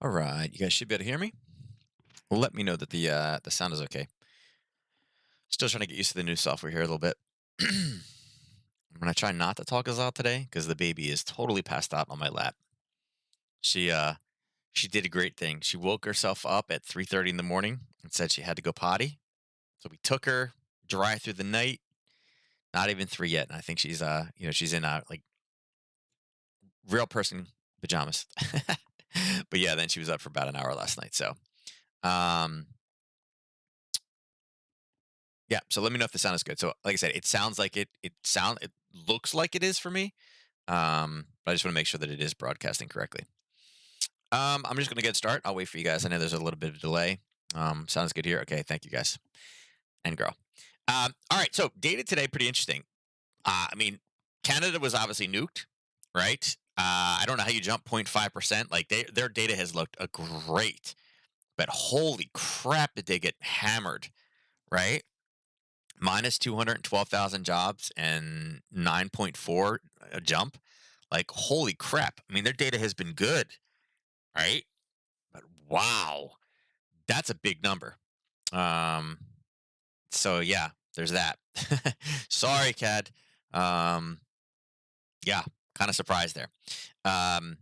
All right, you guys should be able to hear me. Let me know that the sound is okay. Still trying to get used to the new software here a little bit. I'm gonna try not to talk as loud today because the baby is totally passed out on my lap. She uh she did a great thing. She woke herself up at 3:30 in the morning and said she had to go potty. So we took her, dry through the night. Not even three yet, and I think she's in like real person pajamas. But yeah, then she was up for about an hour last night. So um yeah, so let me know if the sound is good. So like I said, it sounds like it looks like it is for me. But I just want to make sure that it is broadcasting correctly. I'm just gonna get started. I'll wait for you guys. I know there's a little bit of delay. Sounds good here. Okay, thank you guys and girl. All right, so data today pretty interesting. I mean, Canada was obviously nuked, right? I don't know how you jump 0.5%. Like their data has looked great, but holy crap, did they get hammered, right? Minus 212,000 jobs and 9.4 a jump. Like holy crap. I mean, their data has been good, right? But wow, that's a big number. Um, so yeah, there's that. Sorry, CAD. Um, yeah, kind of surprised there. Um,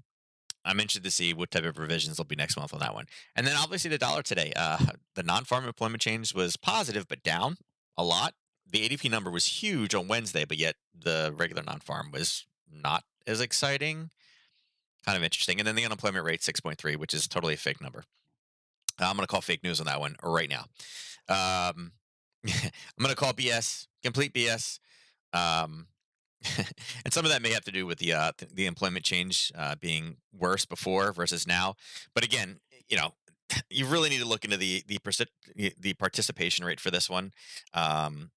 I'm interested to see what type of revisions will be next month on that one. And then obviously the dollar today. The non-farm employment change was positive, but down a lot. The ADP number was huge on Wednesday, but yet the regular non-farm was not as exciting. Kind of interesting. And then the unemployment rate 6.3, which is totally a fake number. I'm going to call fake news on that one right now. Um, I'm going to call BS, complete BS. Um, and some of that may have to do with the employment change being worse before versus now. But again, you know, you really need to look into the participation rate for this one. Um,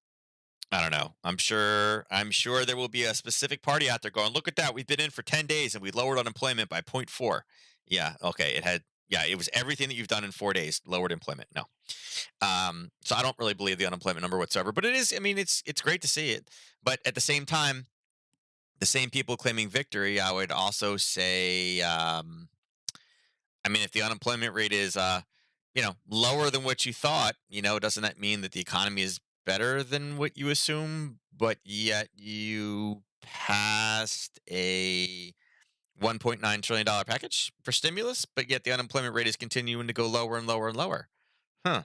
I don't know. I'm sure there will be a specific party out there going, look at that. We've been in for 10 days and we lowered unemployment by zero point 0.4. Yeah, okay. It was everything that you've done in 4 days, lowered employment. No. So I don't really believe the unemployment number whatsoever. But it is, I mean, it's great to see it. But at the same time, the same people claiming victory, I would also say, I mean, if the unemployment rate is, lower than what you thought, doesn't that mean that the economy is better than what you assume, but yet you passed a $1.9 trillion package for stimulus, but yet the unemployment rate is continuing to go lower and lower and lower. Huh.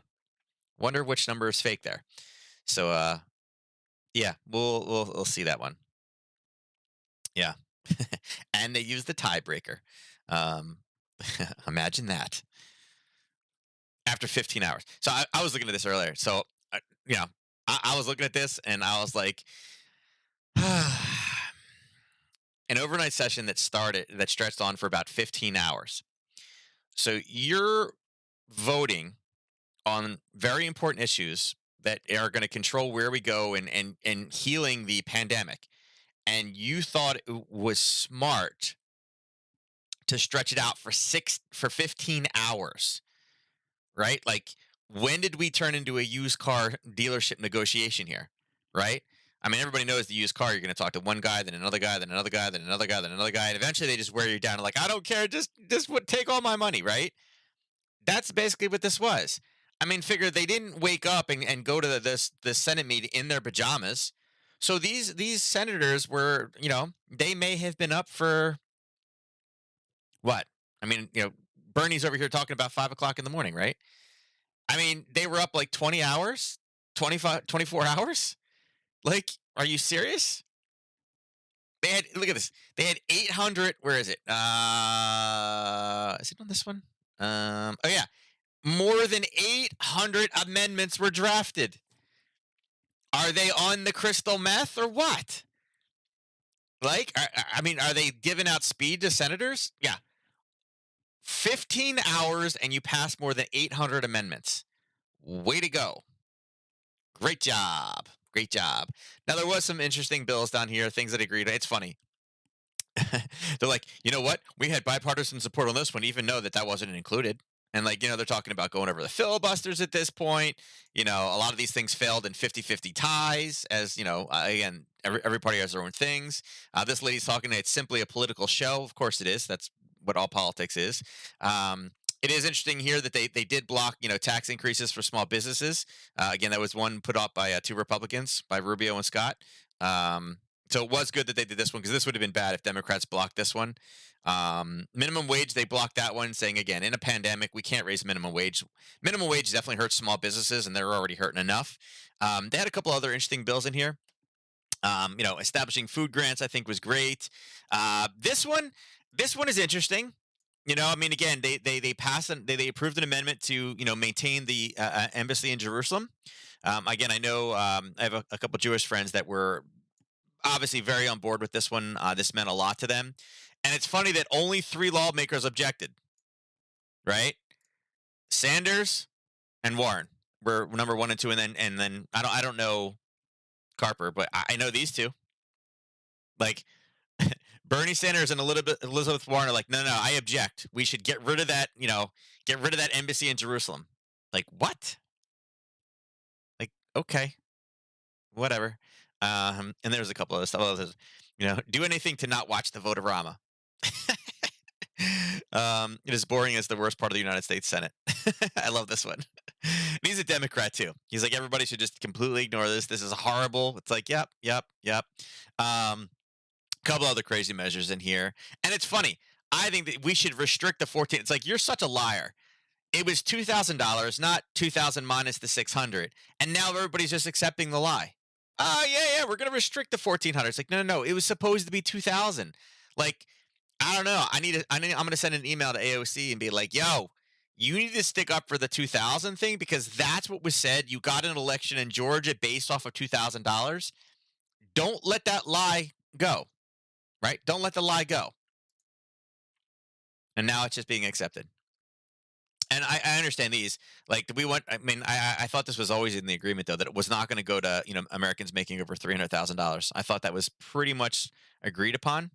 Wonder which number is fake there. So, yeah, we'll see that one. Yeah. And they use the tiebreaker. Um, imagine that after 15 hours. So I was looking at this earlier. So, uh, you know, I was looking at this and I was like, an overnight session that stretched on for about 15 hours. So you're voting on very important issues that are going to control where we go and healing the pandemic. And you thought it was smart to stretch it out for 15 hours, right? Like when did we turn into a used car dealership negotiation here, right? I mean, everybody knows the used car. You're going to talk to one guy, then another guy, then another guy, then another guy, then another guy, and eventually they just wear you down. Like, I don't care, just would take all my money, right? That's basically what this was. I mean, figure they didn't wake up and go to this Senate meeting in their pajamas. So these senators were, they may have been up for what? I mean, Bernie's over here talking about 5 o'clock in the morning, right? I mean, they were up like 20 hours, 25, 24 hours. Like, are you serious? They had, look at this. They had 800. Where is it? Is it on this one? Oh yeah, more than 800 amendments were drafted. Are they on the crystal meth or what? Like, I mean, are they giving out speed to senators? Yeah. 15 hours and you pass more than 800 amendments. Way to go. Great job. Great job. Now, there was some interesting bills down here, things that agreed. It's funny. They're like, you know what? We had bipartisan support on this one, even though that wasn't included. And like, they're talking about going over the filibusters at this point. A lot of these things failed in 50-50 ties, as, again, every party has their own things. This lady's talking, it's simply a political show. Of course it is. That's what all politics is. It is interesting here that they did block, tax increases for small businesses. Again, that was one put up by two Republicans, by Rubio and Scott. So it was good that they did this one, because this would have been bad if Democrats blocked this one. Minimum wage, they blocked that one, saying, again, in a pandemic, we can't raise minimum wage. Minimum wage definitely hurts small businesses, and they're already hurting enough. They had a couple other interesting bills in here. Establishing food grants, I think, was great. This one is interesting. I mean, again, they passed and they approved an amendment to maintain the embassy in Jerusalem. Again, I know I have a couple Jewish friends that were obviously very on board with this one. This meant a lot to them, and it's funny that only 3 lawmakers objected. Right, Sanders and Warren were number 1 and 2, and then I don't know Carper, but I know these two. Like, Bernie Sanders and Elizabeth Warren are like, no, I object. We should get rid of that, get rid of that embassy in Jerusalem. Like, what? Like, okay, whatever. And there's a couple other stuff. Do anything to not watch the Vote-A-Rama. It is boring as the worst part of the United States Senate. I love this one. And he's a Democrat too. He's like, everybody should just completely ignore this. This is horrible. It's like, yep. Couple other crazy measures in here. And it's funny. I think that we should restrict the 14. It's like, you're such a liar. It was $2,000, not 2,000 minus the 600. And now everybody's just accepting the lie. Yeah, we're going to restrict the 1,400. It's like, no. It was supposed to be 2,000. Like, I don't know. I'm going to send an email to AOC and be like, yo, you need to stick up for the 2,000 thing, because that's what was said. You got an election in Georgia based off of $2,000. Don't let that lie go. Right? Don't let the lie go. And now it's just being accepted. And I understand these. Like, I thought this was always in the agreement, though, that it was not going to go to, Americans making over $300,000. I thought that was pretty much agreed upon.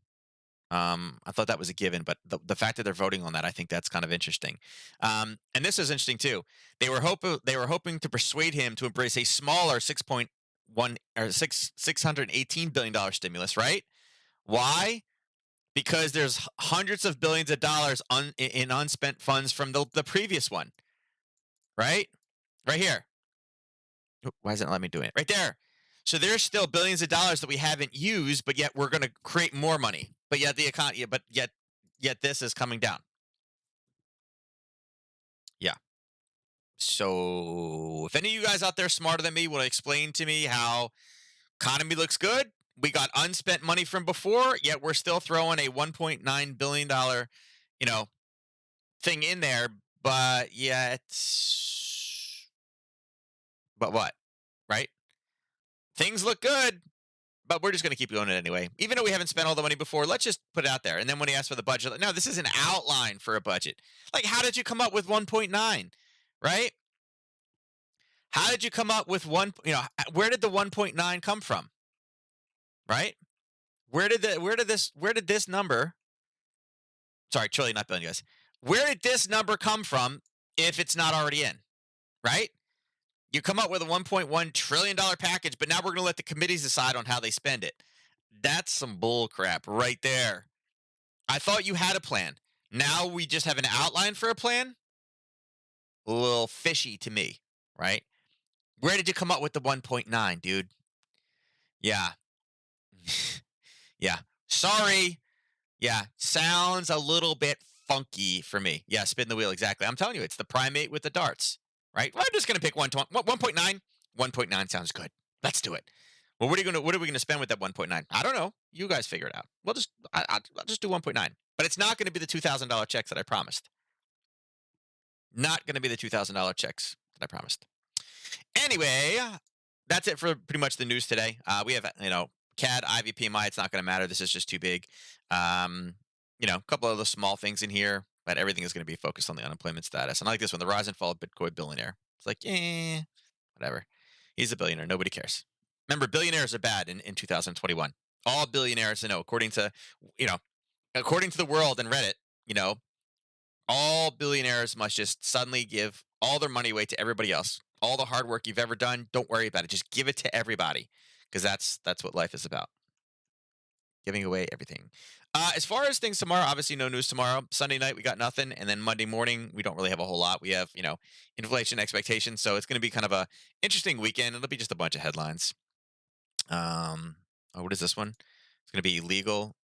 I thought that was a given, but the fact that they're voting on that, I think that's kind of interesting. And this is interesting too. They were hoping to persuade him to embrace a smaller $618 billion stimulus, right? Why? Because there's hundreds of billions of dollars in unspent funds from the previous one, right? Right here. Why isn't it letting me do it? Right there. So there's still billions of dollars that we haven't used, but yet we're going to create more money. But yet the economy, yet this is coming down. Yeah. So if any of you guys out there smarter than me will explain to me how economy looks good, we got unspent money from before, yet we're still throwing a $1.9 billion, thing in there. But what? Right? Things look good, but we're just going to keep doing it anyway. Even though we haven't spent all the money before, let's just put it out there. And then when he asked for the budget, no, this is an outline for a budget. Like, how did you come up with 1.9? Right? How did you come up with where did the 1.9 come from? Right? Where did this number, sorry, trillion, not billion, guys. Where did this number come from if it's not already in? Right? You come up with a $1.1 trillion package, but now we're going to let the committees decide on how they spend it. That's some bull crap right there. I thought you had a plan. Now we just have an outline for a plan? A little fishy to me, right? Where did you come up with the 1.9, dude? Yeah. Yeah. Sorry. Yeah. Sounds a little bit funky for me. Yeah, spin the wheel exactly. I'm telling you, it's the primate with the darts, right? Well, I'm just gonna pick 1.9. 1.9 sounds good. Let's do it. Well, what are we gonna spend with that 1.9? I don't know. You guys figure it out. I'll just do 1.9. But it's not gonna be the $2,000 checks that I promised. Not gonna be the $2,000 checks that I promised. Anyway, that's it for pretty much the news today. We have, CAD, Ivy, PMI. It's not going to matter. This is just too big. A couple of the small things in here, but everything is going to be focused on the unemployment status. And I like this one, the rise and fall of Bitcoin billionaire. It's like, whatever. He's a billionaire. Nobody cares. Remember, billionaires are bad in 2021. All billionaires, according to, according to the world and Reddit, all billionaires must just suddenly give all their money away to everybody else. All the hard work you've ever done, don't worry about it. Just give it to everybody, because that's what life is about. Giving away everything. As far as things tomorrow, obviously no news tomorrow. Sunday night we got nothing, and then Monday morning we don't really have a whole lot. We have inflation expectations, so it's going to be kind of a interesting weekend. It'll be just a bunch of headlines. What is this one? It's going to be illegal.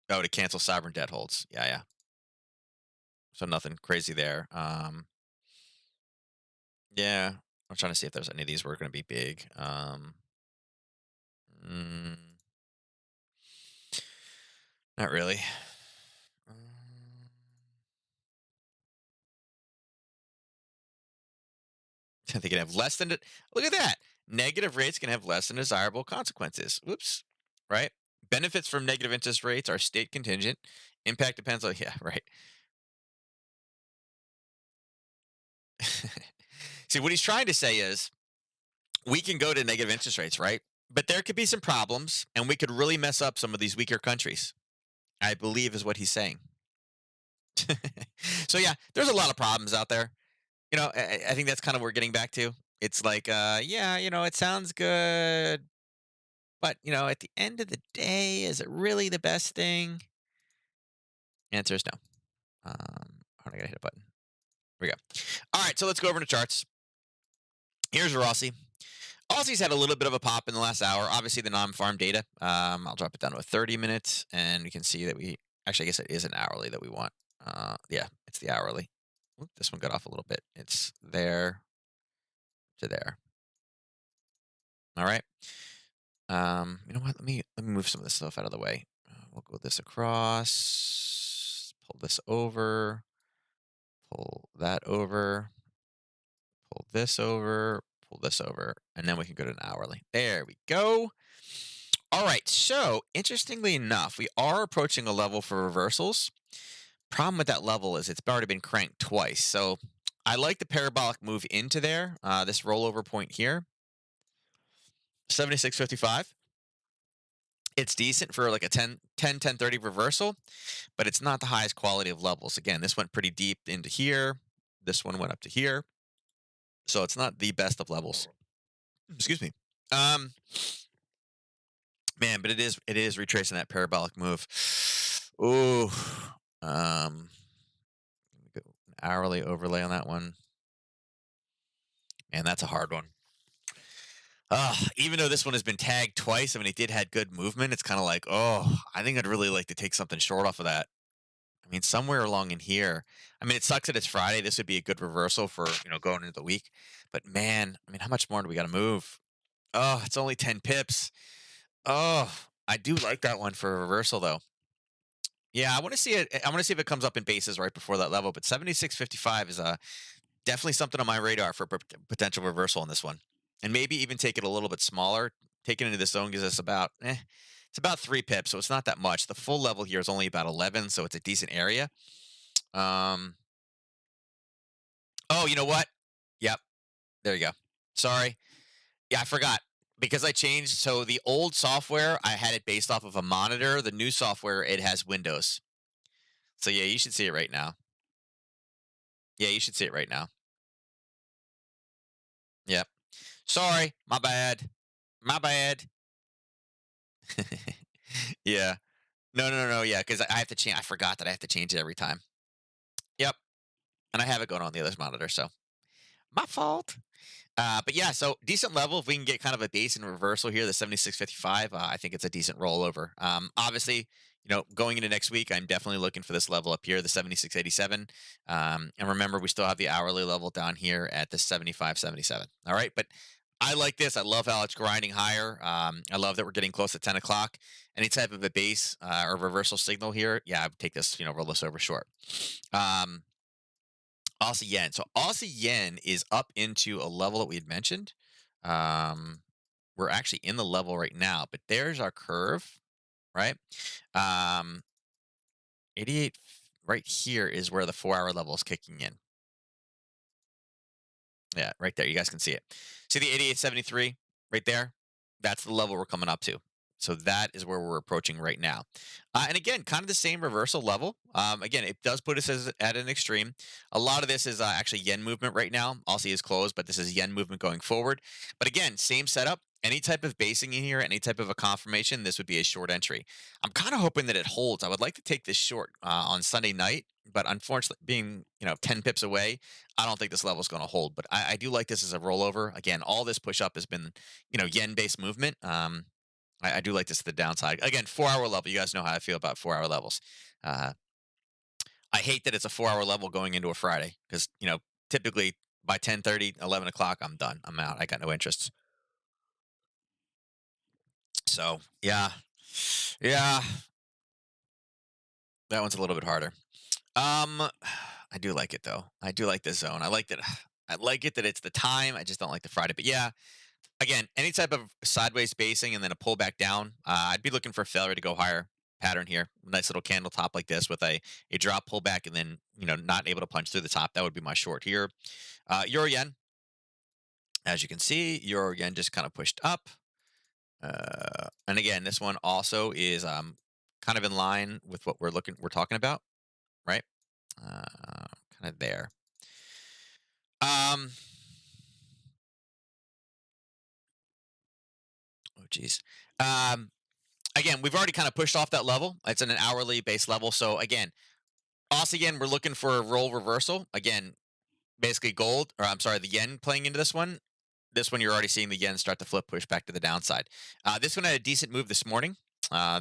Oh, to cancel sovereign debt holds. Yeah. So nothing crazy there. Yeah, I'm trying to see if there's any of these were going to be big. Mm, not really. They can have less than. Look at that. Negative rates can have less than desirable consequences. Whoops. Right. Benefits from negative interest rates are state contingent. Impact depends on. Yeah. Right. See, what he's trying to say is we can go to negative interest rates, right? But there could be some problems, and we could really mess up some of these weaker countries, I believe is what he's saying. So, yeah, there's a lot of problems out there. I think that's kind of what we're getting back to. It's like, yeah, it sounds good, but, at the end of the day, is it really the best thing? Answer is no. Hold on, I gotta hit a button. Here we go. All right, so let's go over to charts. Here's Rossi. Aussie's had a little bit of a pop in the last hour. Obviously, the non-farm data. I'll drop it down to a 30 minutes, and we can see that actually, I guess it is an hourly that we want. Yeah, it's the hourly. Oop, this one got off a little bit. It's there to there. All right. You know what? Let me move some of this stuff out of the way. We'll go this across. Pull this over. Pull that over. Pull this over. Pull this over, and then we can go to an hourly. There we go. All right, so interestingly enough, we are approaching a level for reversals. Problem with that level is it's already been cranked twice. So I like the parabolic move into there, this rollover point here, 76.55. It's decent for like a 10-30 reversal, but it's not the highest quality of levels. Again, this went pretty deep into here. This one went up to here. So it's not the best of levels. Excuse me. Man, but it is retracing that parabolic move. Ooh. An hourly overlay on that one. And that's a hard one. Even though this one has been tagged twice, I mean, it did had good movement. It's kind of like, I think I'd really like to take something short off of that. I mean, somewhere along in here. I mean, it sucks that it's Friday. This would be a good reversal for going into the week. But man, I mean, how much more do we got to move? Oh, it's only 10 pips. Oh, I do like that one for a reversal though. Yeah, I want to see it. I want to see if it comes up in bases right before that level. But 76.55 is definitely something on my radar for potential reversal on this one, and maybe even take it a little bit smaller. Taking it into the zone gives us about it's about 3 pips, so it's not that much. The full level here is only about 11, so it's a decent area. Oh, you know what? Yep, there you go. Sorry, yeah, I forgot because I changed. So the old software I had it based off of a monitor. The new software it has Windows. So yeah, you should see it right now. Yeah, you should see it right now. Yep. Sorry, my bad. My bad. Yeah. No, no, no, no, yeah, because I have to change. I forgot that I have to change it every time. Yep, and I have it going on the other monitor, so my fault. But yeah, so decent level. If we can get kind of a base and reversal here, the 76.55, I think it's a decent rollover. Obviously, going into next week, I'm definitely looking for this level up here, the 76.87. And remember, we still have the hourly level down here at the 75.77. All right, but I like this. I love how it's grinding higher. I love that we're getting close to 10 o'clock. Any type of a base or reversal signal here, yeah, I would take this, roll this over short. Um, Aussie yen. So Aussie yen is up into a level that we had mentioned. Um, we're actually in the level right now, but there's our curve, right? Um, 88 right here is where the 4 hour level is kicking in. Yeah, right there. You guys can see it. See the 88.73 right there? That's the level we're coming up to. So that is where we're approaching right now. And again, kind of the same reversal level. Again, it does put us at an extreme. A lot of this is actually yen movement right now. Aussie is closed, but this is yen movement going forward. But again, same setup. Any type of basing in here, any type of a confirmation, this would be a short entry. I'm kind of hoping that it holds. I would like to take this short on Sunday night, but unfortunately, being 10 pips away, I don't think this level is going to hold. But I do like this as a rollover. Again, all this push up has been yen based movement. I do like this to the downside. Again, 4 hour level. You guys know how I feel about 4 hour levels. Uh, I hate that it's a 4 hour level going into a Friday because typically by 10:30, 11 o'clock, I'm done. I'm out. I got no interest. So yeah, yeah, that one's a little bit harder. I do like it though. I do like this zone. I like that. I like it that it's the time. I just don't like the Friday. But yeah, again, any type of sideways spacing and then a pull back down, I'd be looking for a failure to go higher pattern here. Nice little candle top like this with a drop pullback and then not able to punch through the top. That would be my short here. Euro yen, as you can see, euro yen just kind of pushed up. And again, this one also is kind of in line with what we're talking about, right? Kind of there. Um, oh geez. Um, Again, we've already kind of pushed off that level. It's in an hourly base level. So again, us again, we're looking for a roll reversal. Again, basically gold, or I'm sorry, the yen playing into this one. This one, you're already seeing the yen start to flip, push back to the downside. This one had a decent move this morning.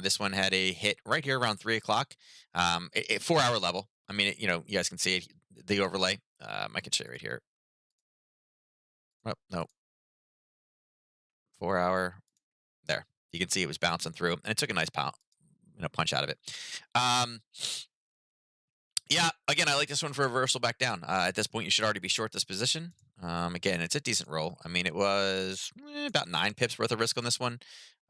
This one had a hit right here around 3 o'clock, 4 hour level. I mean, you guys can see it, the overlay. I can show you right here. Oh, no, 4 hour. There. You can see it was bouncing through, and it took a nice punch out of it. Um, Yeah, again, I like this one for reversal back down. At this point, you should already be short this position. Again, it's a decent roll. I mean, it was about 9 pips worth of risk on this one.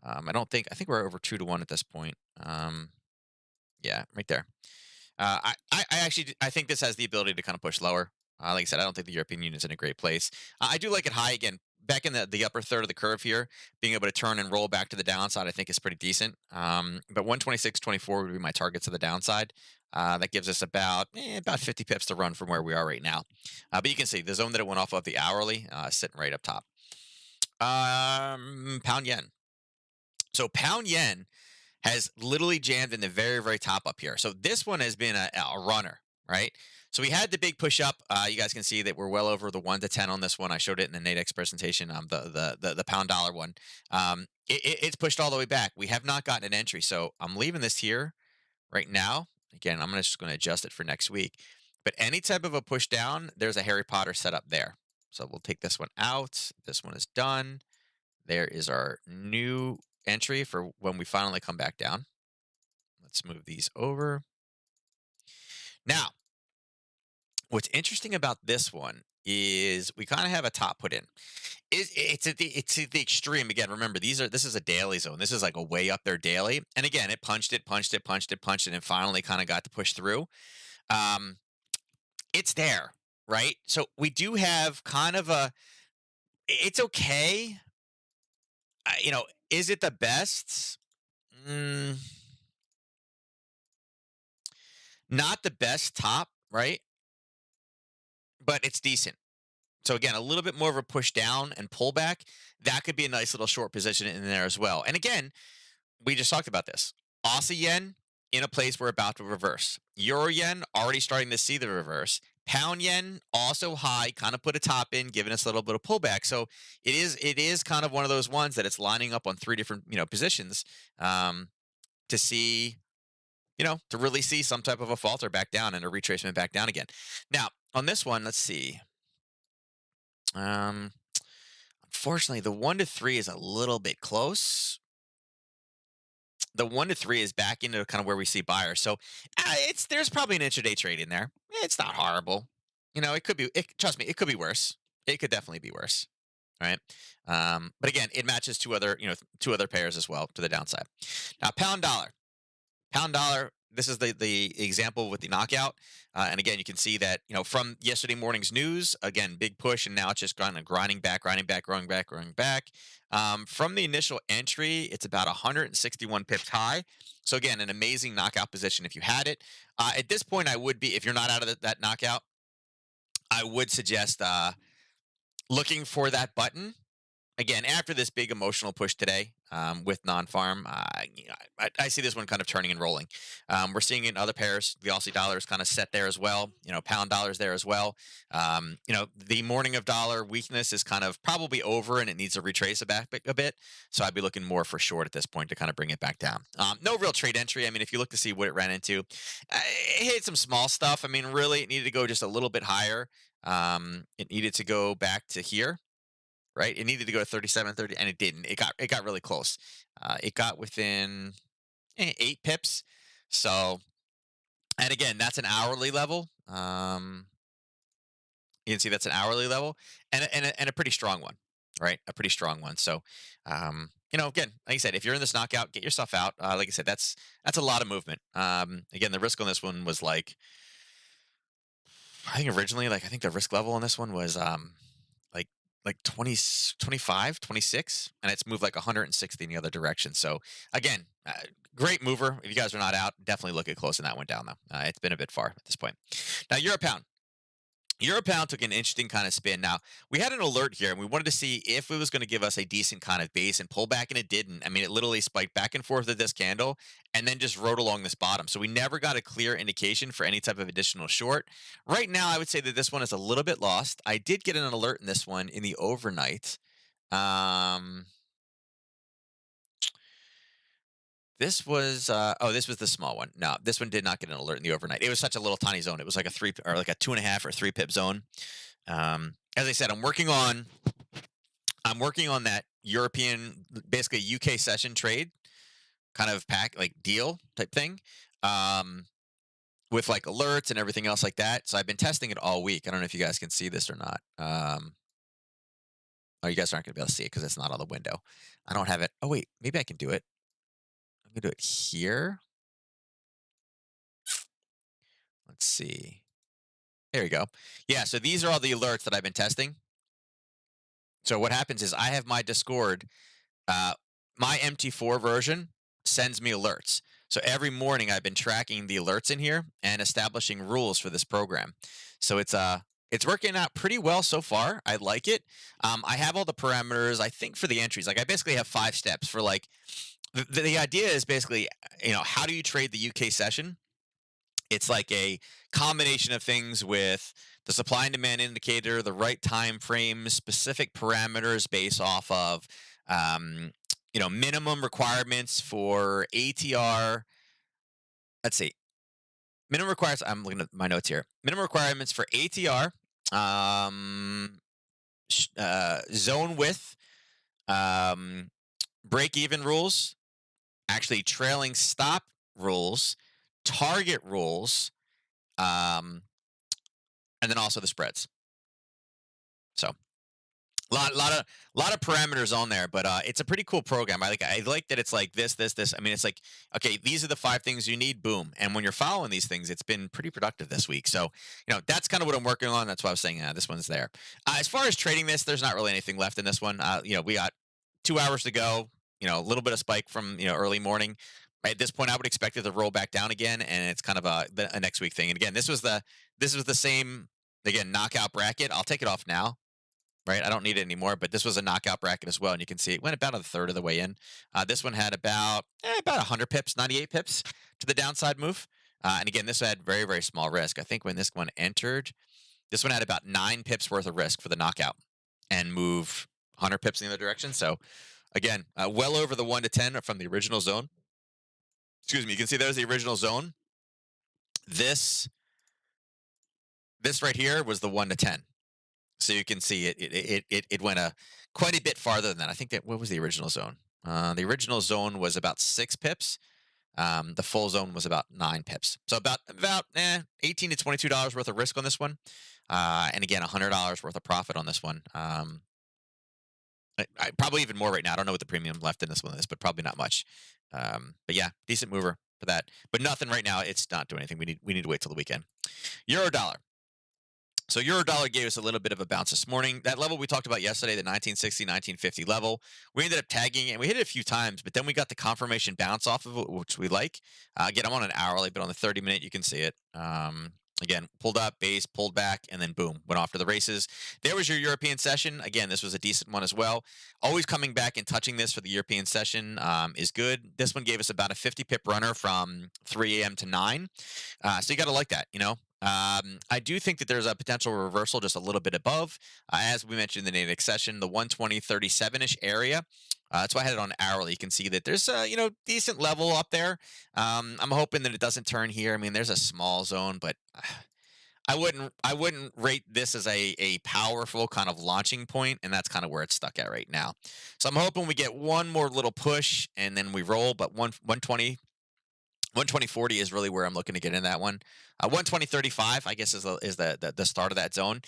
I think we're over 2 to 1 at this point. Yeah, right there. I actually, I think this has the ability to kind of push lower. Like I said, I don't think the European Union is in a great place. I do like it high again. Back in the upper third of the curve here, being able to turn and roll back to the downside, I think is pretty decent. But 126.24 would be my target to the downside. That gives us about 50 pips to run from where we are right now. But you can see the zone that it went off of the hourly sitting right up top. Pound yen. So pound yen has literally jammed in the very, very top up here. So this one has been a runner, right? So we had the big push up. You guys can see that we're well over the 1 to 10 on this one. I showed it in the Nadex presentation. The pound dollar one. It's pushed all the way back. We have not gotten an entry, so I'm leaving this here right now. Again, I'm just going to adjust it for next week. But any type of a push down, there's a Harry Potter setup there. So we'll take this one out. This one is done. There is our new entry for when we finally come back down. Let's move these over. Now, what's interesting about this one is we kind of have a top put in. It's at the extreme again. Remember, this is a daily zone. This is like a way up there daily. And again, it punched it, punched it, punched it, punched it, and finally kind of got to push through. Um, it's there, right? So we do have kind of a. It's okay. Is it the best? Mm, not the best top, right? But it's decent. So again, a little bit more of a push down and pullback. That could be a nice little short position in there as well. And again, we just talked about this. Aussie yen in a place we're about to reverse. Euro yen already starting to see the reverse. Pound yen also high, kind of put a top in, giving us a little bit of pullback. So it is kind of one of those ones that it's lining up on three different positions um, to see to really see some type of a falter back down and a retracement back down again. Now on this one, let's see. Um, Unfortunately, the 1 to 3 is a little bit close. The 1 to 3 is back into kind of where we see buyers. So it's there's probably an intraday trade in there. It's not horrible. It could be. Trust me, it could be worse. It could definitely be worse. Right. But again, it matches two other pairs as well to the downside. Now, pound dollar. Pound dollar. This is the example with the knockout, and again, you can see that from yesterday morning's news. Again, big push, and now it's just kind of grinding back, growing back, growing back. From the initial entry, it's about 161 pips high. So again, an amazing knockout position if you had it. At this point, I would be if you're not out of that knockout, I would suggest looking for that button again after this big emotional push today with non-farm. I see this one kind of turning and rolling. We're seeing it in other pairs. The Aussie dollar is kind of set there as well. Pound dollar's there as well. The morning of dollar weakness is kind of probably over, and it needs to retrace it back a bit. So I'd be looking more for short at this point to kind of bring it back down. No real trade entry. I mean, if you look to see what it ran into, it hit some small stuff. I mean, really, it needed to go just a little bit higher. It needed to go back to here, right? It needed to go to 37.30, and it didn't. It got really close. It got within 8 pips. So, and again, that's an hourly level. You can see that's an hourly level, and a pretty strong one, right? A pretty strong one. So, again, like I said, if you're in this knockout, get yourself out. Like I said, that's a lot of movement. Again, the risk on this one was like, I think originally, like I think the risk level on this one was like like 20, 25, 26, and it's moved like 160 in the other direction. So again, great mover. If you guys are not out, definitely look at closing that one down though. It's been a bit far at this point. Now, euro pound. Euro pound took an interesting kind of spin. Now, we had an alert here, and we wanted to see if it was going to give us a decent kind of base and pullback, and it didn't. I mean, it literally spiked back and forth with this candle and then just rode along this bottom. So we never got a clear indication for any type of additional short. Right now, I would say that this one is a little bit lost. I did get an alert in this one in the overnight. This was the small one. No, this one did not get an alert in the overnight. It was such a little tiny zone. It was like a 3 or like a 2.5 or 3 pip zone. As I said, I'm working on that European, basically UK session trade kind of like deal type thing. With like alerts and everything else like that. So I've been testing it all week. I don't know if you guys can see this or not. Oh, you guys aren't gonna be able to see it because it's not on the window. I don't have it. Oh wait, maybe I can do it. I'm gonna do it here. Let's see. There you go. Yeah, so these are all the alerts that I've been testing. So what happens is I have my Discord, uh, my MT4 version sends me alerts. So every morning I've been tracking the alerts in here and establishing rules for this program. So it's working out pretty well so far. I like it. I have all the parameters. I think for the entries, like I basically have 5 steps for like the idea is basically how do you trade the UK session? It's like a combination of things with the supply and demand indicator, the right time frame, specific parameters based off of minimum requirements for ATR. Let's see. Minimum requirements. I'm looking at my notes here. Minimum requirements for ATR, zone width, break even rules, actually trailing stop rules, target rules, um, and then also the spreads. So lot of parameters on there, but it's a pretty cool program. I like that it's like this. I mean, it's like, okay, these are the 5 things you need. Boom. And when you're following these things, it's been pretty productive this week. So that's kind of what I'm working on. That's why I was saying this one's there. As far as trading this, there's not really anything left in this one. We got 2 hours to go. A little bit of spike from early morning. At this point, I would expect it to roll back down again, and it's kind of a next week thing. And again, this was the same again knockout bracket. I'll take it off now. right? I don't need it anymore, but this was a knockout bracket as well. And you can see it went about a third of the way in. This one had about 100 pips, 98 pips to the downside move. And again, this had very, very small risk. I think when this one entered, this one had about 9 pips worth of risk for the knockout and moved 100 pips in the other direction. So again, well over the 1 to 10 from the original zone. Excuse me. You can see there's the original zone. This this right here was the 1 to 10. So you can see it went quite a bit farther than that. I think that what was the original zone? The original zone was about 6 pips. The full zone was about 9 pips. So about 18 to $22 worth of risk on this one, and again $100 worth of profit on this one. I probably even more right now. I don't know what the premium left in this one is, but probably not much. But yeah, decent mover for that. But nothing right now. It's not doing anything. We need to wait till the weekend. Euro dollar. So euro dollar gave us a little bit of a bounce this morning. That level we talked about yesterday, the 1960, 1950 level, we ended up tagging it and we hit it a few times, but then we got the confirmation bounce off of it, which we like. Again, I'm on an hourly, but on the 30-minute, you can see it. Again, pulled up, base, pulled back, and then boom, went off to the races. There was your European session. Again, this was a decent one as well. Always coming back and touching this for the European session is good. This one gave us about a 50 pip runner from 3 a.m. to 9. So you got to like that, you know. I do think that there's a potential reversal just a little bit above, as we mentioned in the Natick session, the 120.37-ish area. That's why I had it on hourly. You can see that there's decent level up there. I'm hoping that it doesn't turn here. I mean, there's a small zone, but I wouldn't rate this as a powerful kind of launching point, and that's kind of where it's stuck at right now. So I'm hoping we get one more little push and then we roll, but 120.40 is really where I'm looking to get in that one. 120.35, I guess, is the start of that zone.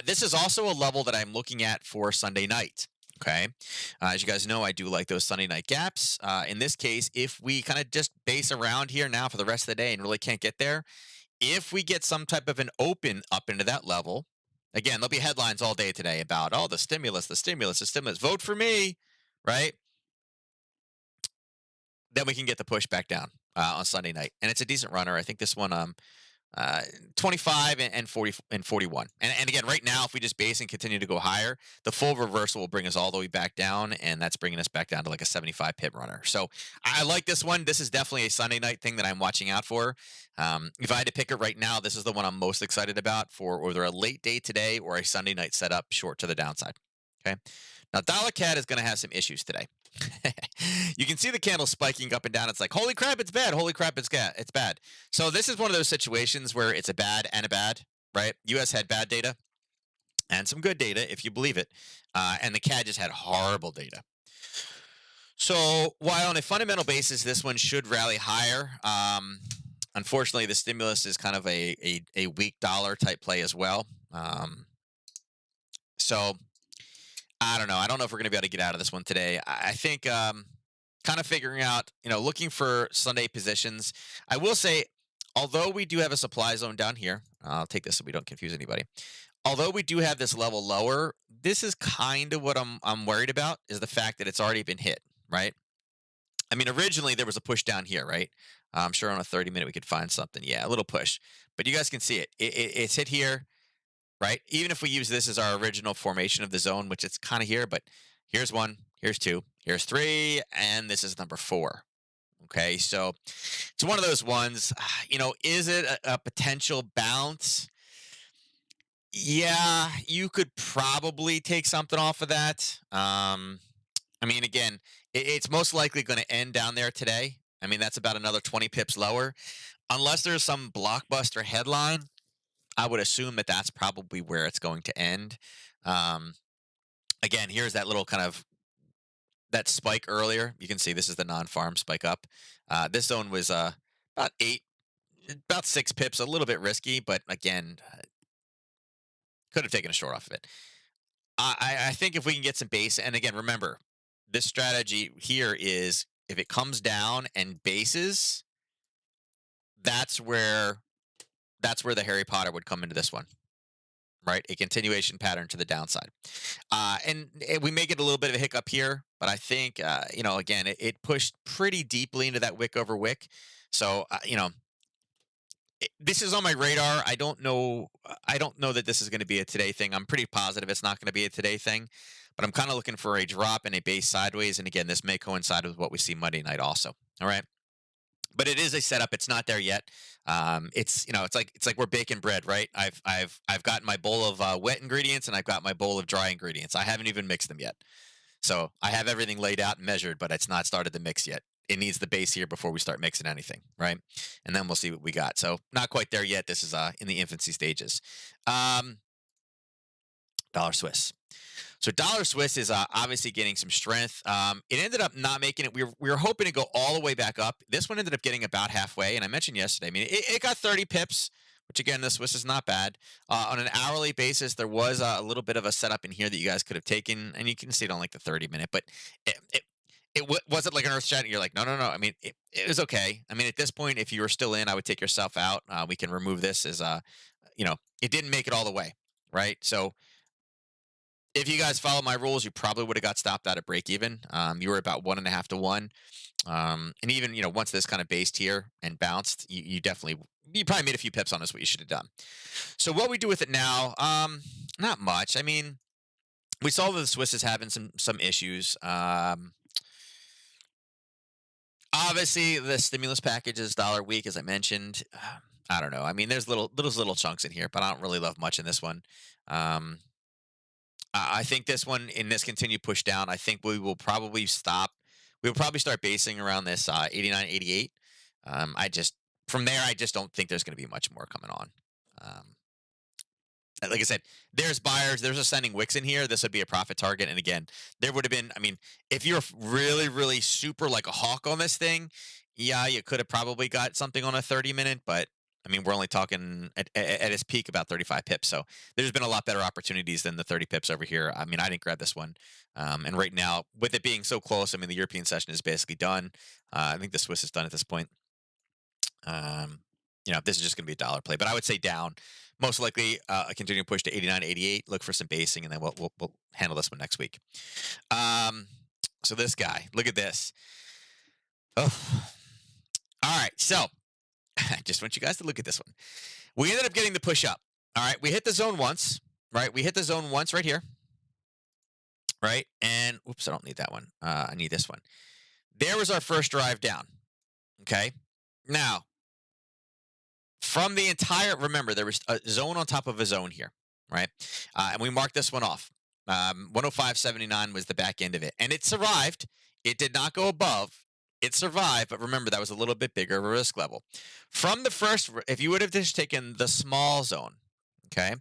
This is also a level that I'm looking at for Sunday night. Okay. As you guys know, I do like those Sunday night gaps. In this case, if we kind of just base around here now for the rest of the day and really can't get there, if we get some type of an open up into that level, again, there'll be headlines all day today about, oh, the stimulus, the stimulus, the stimulus, vote for me, right? Then we can get the push back down on Sunday night, and it's a decent runner. I think this one, 25 and 40 and 41. And again, right now, if we just base and continue to go higher, the full reversal will bring us all the way back down, and that's bringing us back down to like a 75 pip runner. So I like this one. This is definitely a Sunday night thing that I'm watching out for. If I had to pick it right now, this is the one I'm most excited about for either a late day today or a Sunday night setup short to the downside. Okay. Now, Dollar CAD is going to have some issues today. You can see the candle spiking up and down. It's like, holy crap, it's bad. Holy crap, it's bad. So this is one of those situations where it's a bad and a bad, right? US had bad data and some good data, if you believe it. And the CAD just had horrible data. So while on a fundamental basis, this one should rally higher. Unfortunately, the stimulus is kind of a weak dollar type play as well. So I don't know. I don't know if we're going to be able to get out of this one today. I think kind of figuring out, looking for Sunday positions. I will say, although we do have a supply zone down here, I'll take this so we don't confuse anybody. Although we do have this level lower, this is kind of what I'm worried about is the fact that it's already been hit, right? I mean, originally there was a push down here, right? I'm sure on a 30-minute we could find something. Yeah, a little push, but you guys can see it. It's hit here, right? Even if we use this as our original formation of the zone, which it's kind of here, but here's 1, here's 2, here's 3, and this is number 4. Okay, so it's one of those ones, is it a potential bounce? Yeah, you could probably take something off of that. I mean, again, it's most likely going to end down there today. I mean, that's about another 20 pips lower. Unless there's some blockbuster headline, I would assume that that's probably where it's going to end. Again, here's that little kind of that spike earlier. You can see this is the non-farm spike up. This zone was about 6 pips, a little bit risky, but again, could have taken a short off of it. I think if we can get some base, and again, remember, this strategy here is if it comes down and bases, that's where the Harry Potter would come into this one, right? A continuation pattern to the downside. And we may get a little bit of a hiccup here, but I think, again, it pushed pretty deeply into that wick over wick. So, This is on my radar. I don't know. I don't know that this is going to be a today thing. I'm pretty positive it's not going to be a today thing, but I'm kind of looking for a drop and a base sideways. And again, this may coincide with what we see Monday night also. All right. But it is a setup. It's not there yet. It's it's like we're baking bread, right? I've got my bowl of wet ingredients and I've got my bowl of dry ingredients. I haven't even mixed them yet. So I have everything laid out and measured, but it's not started to mix yet. It needs the base here before we start mixing anything, right? And then we'll see what we got. So not quite there yet. This is in the infancy stages. Um, Dollar Swiss. So Dollar Swiss is obviously getting some strength. It ended up not making it. We were hoping to go all the way back up. This one ended up getting about halfway. And I mentioned yesterday, I mean, it got 30 pips, which again, the Swiss is not bad. On an hourly basis, there was a little bit of a setup in here that you guys could have taken, and you can see it on like the 30-minute, but wasn't like an earth shattering. You're like, no, no, no. I mean, it was okay. I mean, at this point, if you were still in, I would take yourself out. We can remove this as it didn't make it all the way, right? So if you guys follow my rules, you probably would have got stopped out at break even. You were about 1.5 to 1. And even, once this kind of based here and bounced, you probably made a few pips on this, what you should have done. So what we do with it now, not much. I mean, we saw that the Swiss is having some issues. Obviously the stimulus package is dollar week, as I mentioned. I don't know. I mean, there's little chunks in here, but I don't really love much in this one. Um, I think this one in this continued push down, I think we will probably stop. We will probably start basing around this 89, 88. I just From there, I just don't think there's going to be much more coming on. Um, like I said, there's buyers, there's ascending wicks in here. This would be a profit target. And again, there would have been, I mean, if you're really, really super like a hawk on this thing, yeah, you could have probably got something on a 30-minute, but I mean, we're only talking at its peak about 35 pips. So there's been a lot better opportunities than the 30 pips over here. I mean, I didn't grab this one. And right now, with it being so close, I mean, the European session is basically done. I think the Swiss is done at this point. Um, this is just going to be a dollar play, but I would say down. Most likely, a continuing push to 89, 88. Look for some basing, and then we'll handle this one next week. So this guy, look at this. Oh, all right. So I just want you guys to look at this one. We ended up getting the push up. All right, we hit the zone once. Right, we hit the zone once right here. Right, and oops, I don't need that one. I need this one. There was our first drive down. Okay, now from the entire, remember, there was a zone on top of a zone here, right? And we marked this one off. 105.79 was the back end of it, and it survived. It did not go above. It survived, but remember that was a little bit bigger of a risk level. From the first, if you would have just taken the small zone, okay,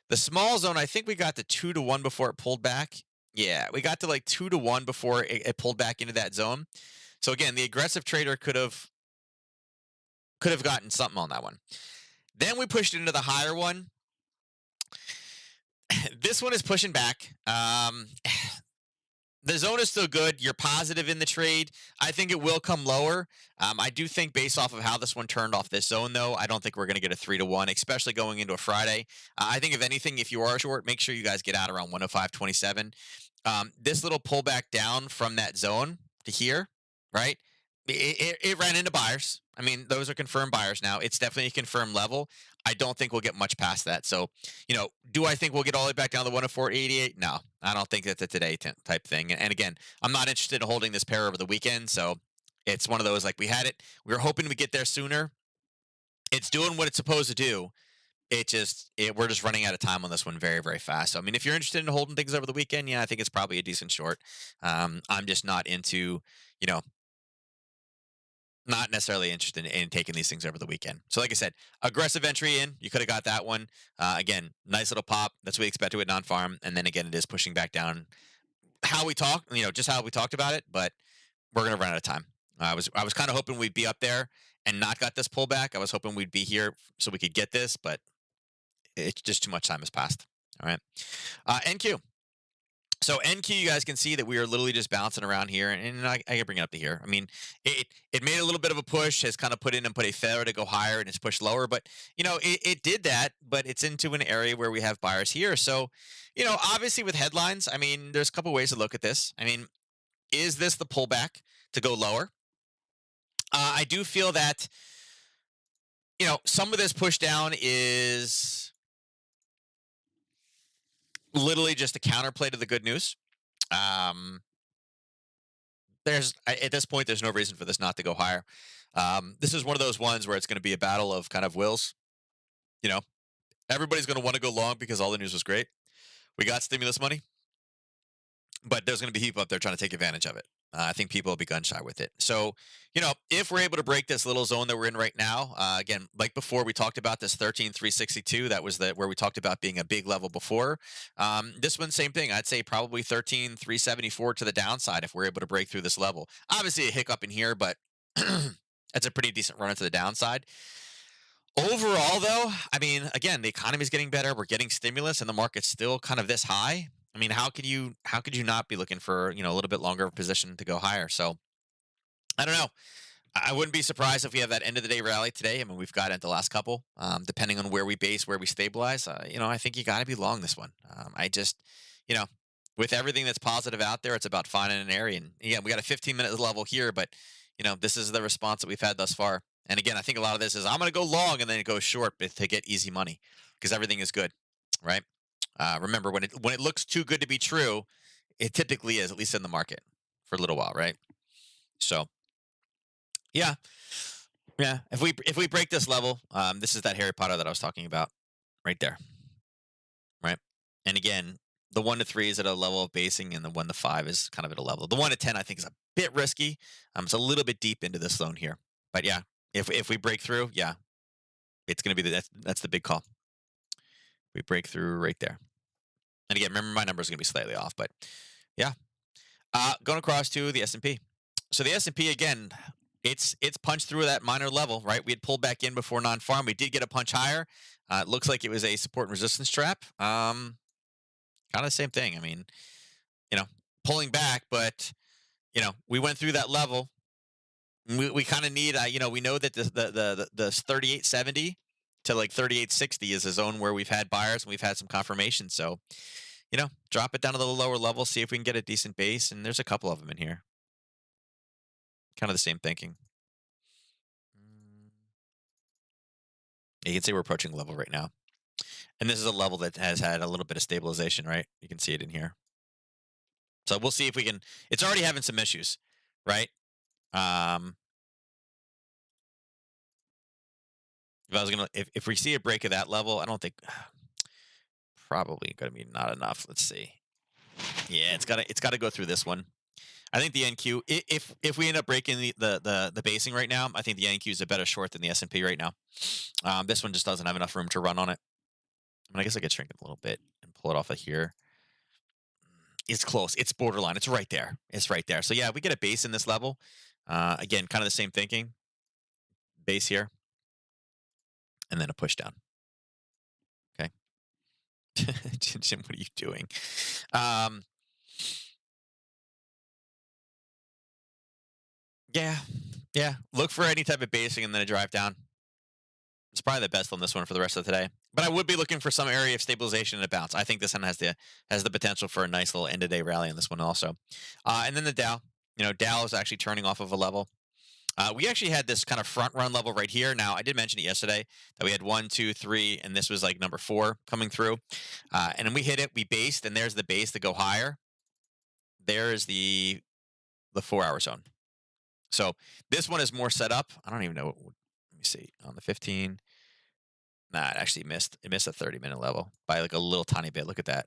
the small zone, I think we got to 2 to 1 before it pulled back. Yeah, we got to like 2 to 1 before it pulled back into that zone. So again, the aggressive trader could have gotten something on that one. Then we pushed it into the higher one. This one is pushing back. The zone is still good. You're positive in the trade. I think it will come lower. I do think based off of how this one turned off this zone, though, I don't think we're going to get a 3 to 1, especially going into a Friday. I think if anything, if you are short, make sure you guys get out around 105.27. This little pullback down from that zone to here, right? It ran into buyers. I mean, those are confirmed buyers now. It's definitely a confirmed level. I don't think we'll get much past that. So, do I think we'll get all the way back down to 104.88? No, I don't think that's a today type thing. And again, I'm not interested in holding this pair over the weekend. So it's one of those like we had it. We were hoping we get there sooner. It's doing what it's supposed to do. We're just running out of time on this one very, very fast. So I mean, if you're interested in holding things over the weekend, yeah, I think it's probably a decent short. I'm just not into, you know, not necessarily interested in taking these things over the weekend. So, like I said, aggressive entry in. You could have got that one. Again, nice little pop. That's what we expected with non-farm. And then again, it is pushing back down. How we talk, just how we talked about it. But we're gonna run out of time. I was kind of hoping we'd be up there and not got this pullback. I was hoping we'd be here so we could get this, but it's just too much time has passed. All right. NQ. So NQ, you guys can see that we are literally just bouncing around here, and I can bring it up to here. I mean, it made a little bit of a push, has kind of put a failure to go higher, and it's pushed lower. But it did that, but it's into an area where we have buyers here. So, obviously with headlines, I mean, there's a couple ways to look at this. I mean, is this the pullback to go lower? I do feel that some of this push down is literally just a counterplay to the good news. Um, at this point, there's no reason for this not to go higher. This is one of those ones where it's going to be a battle of kind of wills. You know, everybody's going to want to go long because all the news was great. We got stimulus money, but there's going to be people up there trying to take advantage of it. I think people will be gun shy with it. So, if we're able to break this little zone that we're in right now, again, like before, we talked about this 13,362. That was where we talked about being a big level before. This one, same thing. I'd say probably 13,374 to the downside if we're able to break through this level. Obviously, a hiccup in here, but that's a pretty decent run to the downside. Overall, though, I mean, again, the economy is getting better. We're getting stimulus, and the market's still kind of this high. I mean, how could you not be looking for a little bit longer position to go higher? So I don't know. I wouldn't be surprised if we have that end of the day rally today. I mean, we've got it the last couple, depending on where we base, where we stabilize. I think you got to be long this one. I just, you know, with everything that's positive out there, it's about finding an area. And again, we got a 15-minute level here, but this is the response that we've had thus far. And again, I think a lot of this is I'm going to go long and then go short to get easy money because everything is good, right? Remember, when it looks too good to be true, it typically is, at least in the market, for a little while, right? So, yeah, yeah. If we break this level, this is that Harry Potter that I was talking about, right there, right? And again, the 1 to 3 is at a level of basing, and the 1 to 5 is kind of at a level. The 1 to 10, I think, is a bit risky. It's a little bit deep into this zone here, but yeah, if we break through, yeah, it's going to be that's the big call. We break through right there. And again, remember my number is going to be slightly off, but yeah. Going across to the S&P. So the S&P, again, it's punched through that minor level, right? We had pulled back in before non-farm. We did get a punch higher. It looks like it was a support and resistance trap. Kind of the same thing. I mean, pulling back, but we went through that level. We kind of need, we know that the 3870 to like 3860 is a zone where we've had buyers and we've had some confirmation. So, drop it down to the lower level, see if we can get a decent base. And there's a couple of them in here. Kind of the same thinking. You can see we're approaching level right now. And this is a level that has had a little bit of stabilization, right? You can see it in here. So we'll see if we can. It's already having some issues, right? If we see a break of that level, I don't think probably going to be not enough. Let's see. Yeah, it's got to go through this one. I think the NQ, if we end up breaking the basing right now, I think the NQ is a better short than the S&P right now. This one just doesn't have enough room to run on it. I mean, I guess I could shrink it a little bit and pull it off of here. It's close. It's borderline. It's right there. It's right there. So yeah, we get a base in this level. Again, kind of the same thinking. Base here. And then a push down. Okay. Jim, what are you doing? Yeah. Look for any type of basing and then a drive down. It's probably the best on this one for the rest of today. But I would be looking for some area of stabilization and a bounce. I think this one has the potential for a nice little end of day rally on this one also. And then the Dow. Dow is actually turning off of a level. We actually had this kind of front run level right here. Now, I did mention it yesterday that we had 1, 2, 3, and this was like number 4 coming through. And then we hit it, we based, and there's the base to go higher. There is the 4-hour zone. So this one is more set up. I don't even know. Let me see. On the 15. Nah, it actually missed. It missed a 30-minute level by like a little tiny bit. Look at that.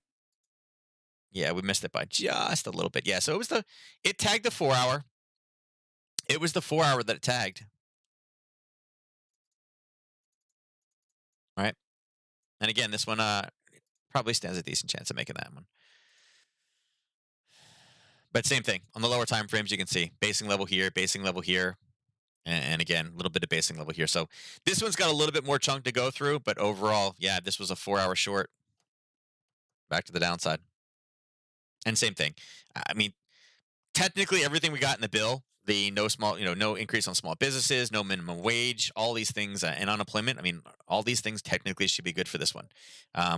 Yeah, we missed it by just a little bit. Yeah, so it tagged the 4-hour. It was the 4-hour that it tagged. Right? And again, this one probably stands a decent chance of making that one. But same thing. On the lower time frames, you can see basing level here, and again, a little bit of basing level here. So this one's got a little bit more chunk to go through, but overall, yeah, this was a 4-hour short. Back to the downside. And same thing. I mean, technically everything we got in the bill, the no increase on small businesses, no minimum wage, all these things, and unemployment. I mean, all these things technically should be good for this one.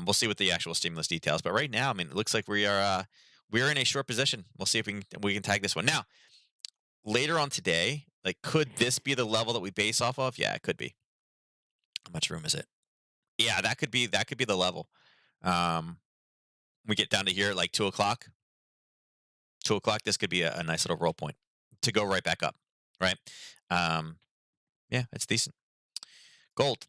We'll see what the actual stimulus details. But right now, I mean, it looks like we're in a short position. We'll see if we can tag this one. Now, later on today, like, could this be the level that we base off of? Yeah, it could be. much room is it? Yeah, that could be the level. Um, we get down to here at like 2 o'clock. 2 o'clock. This could be a nice little roll point to go right back up. Right. Um, yeah, it's decent. Gold.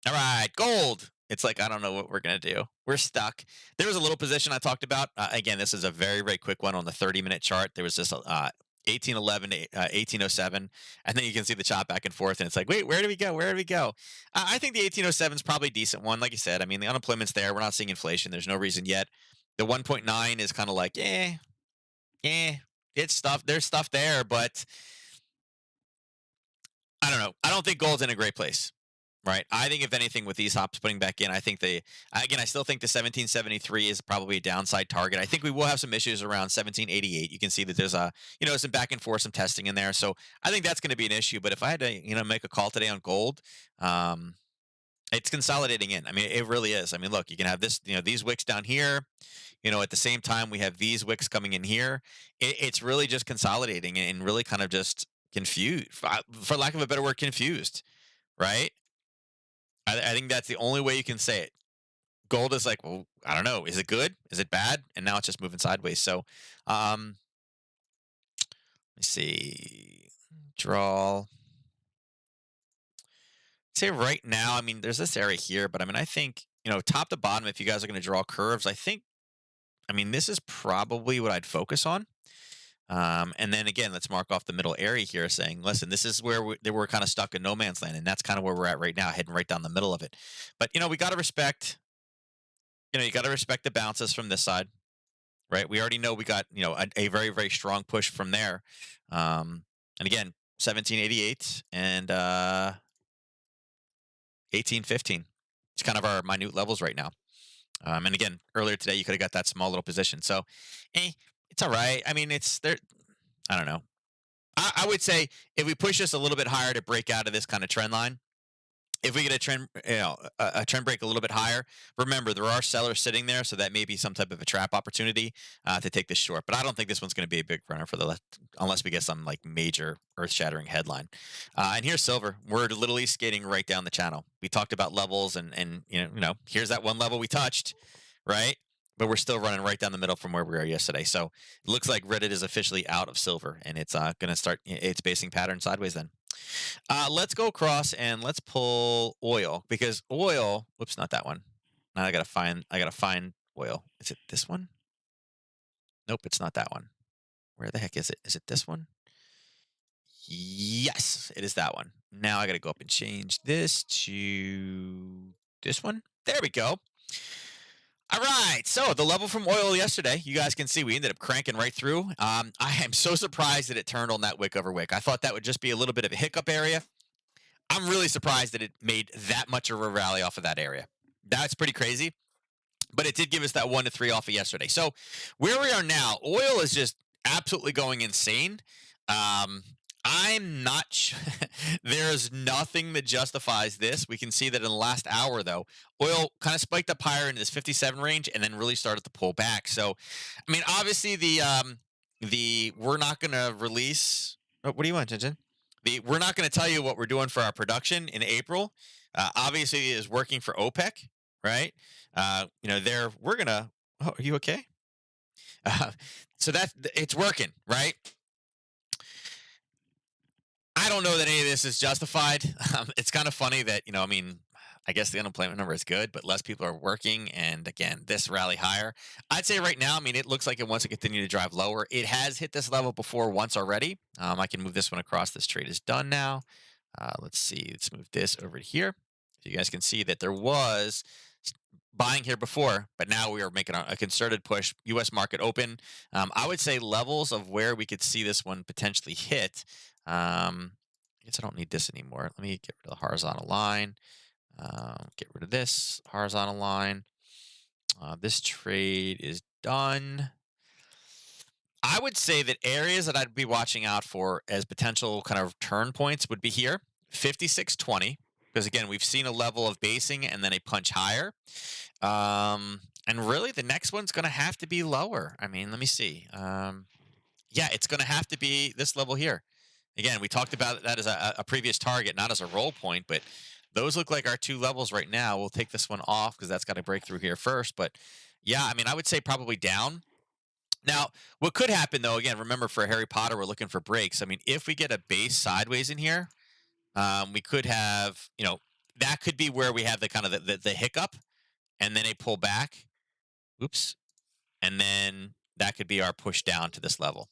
All right, gold. It's like I don't know what we're gonna do. We're stuck. There was a little position I talked about. Again, this is a very very quick one on the 30-minute chart. There was this 1811 to 1807, and then you can see the chop back and forth, and it's like, wait, where do we go? Where do we go? I think the 1807 is probably a decent one. Like you said, I mean the unemployment's there. We're not seeing inflation. There's no reason yet. The 1.9 is kind of like, it's stuff. There's stuff there, but I don't know. I don't think gold's in a great place. Right. I think if anything, with these hops putting back in, I think I still think the 1773 is probably a downside target. I think we will have some issues around 1788. You can see that there's some back and forth, some testing in there. So I think that's going to be an issue. But if I had to, make a call today on gold, um, it's consolidating in. I mean, it really is. I mean, look, you can have this, these wicks down here. At the same time, we have these wicks coming in here. It's really just consolidating and really kind of just confused, for lack of a better word, confused. Right. I think that's the only way you can say it. Gold is like, well, I don't know. Is it good? Is it bad? And now it's just moving sideways. So, let me see. Draw. Say right now, I mean, there's this area here, but I mean, I think, top to bottom, if you guys are going to draw curves, I mean, this is probably what I'd focus on. And then again, let's mark off the middle area here saying, listen, this is where we're kind of stuck in no man's land. And that's kind of where we're at right now, heading right down the middle of it. But, we got to respect, you got to respect the bounces from this side, right? We already know we got, a very, very strong push from there. And again, 1788 and 1815. It's kind of our minute levels right now. And again, earlier today, you could have got that small little position. So, it's all right. I mean, it's there. I don't know. I would say if we push this a little bit higher to break out of this kind of trend line, if we get a trend, a trend break a little bit higher, remember there are sellers sitting there, so that may be some type of a trap opportunity to take this short. But I don't think this one's going to be a big runner for the left, unless we get some like major earth-shattering headline. And here's silver. We're literally skating right down the channel. We talked about levels, and here's that one level we touched, right? But we're still running right down the middle from where we were yesterday. So it looks like Reddit is officially out of silver, and it's going to start its basing pattern sideways then. Let's go across and let's pull oil, because oil, whoops, not that one. Now I gotta find oil. Is it this one? Nope, it's not that one. Where the heck is it? Is it this one? Yes, it is that one. Now I gotta go up and change this to this one. There we go. All right, so the level from oil yesterday, you guys can see we ended up cranking right through. I am so surprised that it turned on that wick over wick. I thought that would just be a little bit of a hiccup area. I'm really surprised that it made that much of a rally off of that area. That's pretty crazy, but it did give us that 1 to 3 off of yesterday. So where we are now, oil is just absolutely going insane. I'm not sure. There's nothing that justifies this. We can see that in the last hour, though, oil kind of spiked up higher into this 57 range and then really started to pull back. So, I mean, obviously we're not going to release. Oh, what do you want, Jinjin? We're not going to tell you what we're doing for our production in April. Obviously, it is working for OPEC, right? We're gonna. Oh, are you okay? So it's working, right? I don't know that any of this is justified. It's kind of funny that, I mean, I guess the unemployment number is good, but less people are working. And again, this rally higher. I'd say right now, I mean, it looks like it wants to continue to drive lower. It has hit this level before once already. I can move this one across. This trade is done now. Let's see. Let's move this over to here. So you guys can see that there was buying here before, but now we are making a concerted push. U.S. market open. I would say levels of where we could see this one potentially hit. I guess I don't need this anymore. Let me get rid of the horizontal line. Get rid of this horizontal line. This trade is done. I would say that areas that I'd be watching out for as potential kind of turn points would be here, 56.20, because again, we've seen a level of basing and then a punch higher. And really the next one's going to have to be lower. I mean, let me see. Yeah, it's going to have to be this level here. Again, we talked about that as a previous target, not as a roll point, but those look like our 2 levels right now. We'll take this one off because that's got to break through here first. But yeah, I mean, I would say probably down. Now, what could happen though, again, remember for Harry Potter, we're looking for breaks. I mean, if we get a base sideways in here, we could have, that could be where we have the kind of the hiccup, and then a pull back. Oops. And then that could be our push down to this level,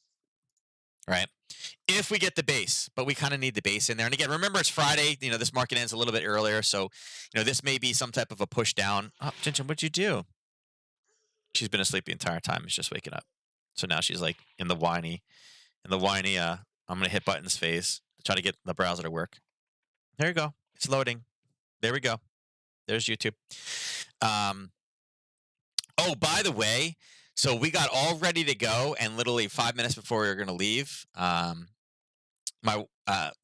right? If we get the base, but we kind of need the base in there. And again, remember it's Friday. This market ends a little bit earlier, so this may be some type of a push down. Oh, Jinjin, what'd you do? She's been asleep the entire time. She's just waking up. So now she's like in the whiny, I'm gonna hit buttons phase to try to get the browser to work. There you go. It's loading. There we go. There's YouTube. Oh, by the way, so we got all ready to go, and literally 5 minutes before we were gonna leave, my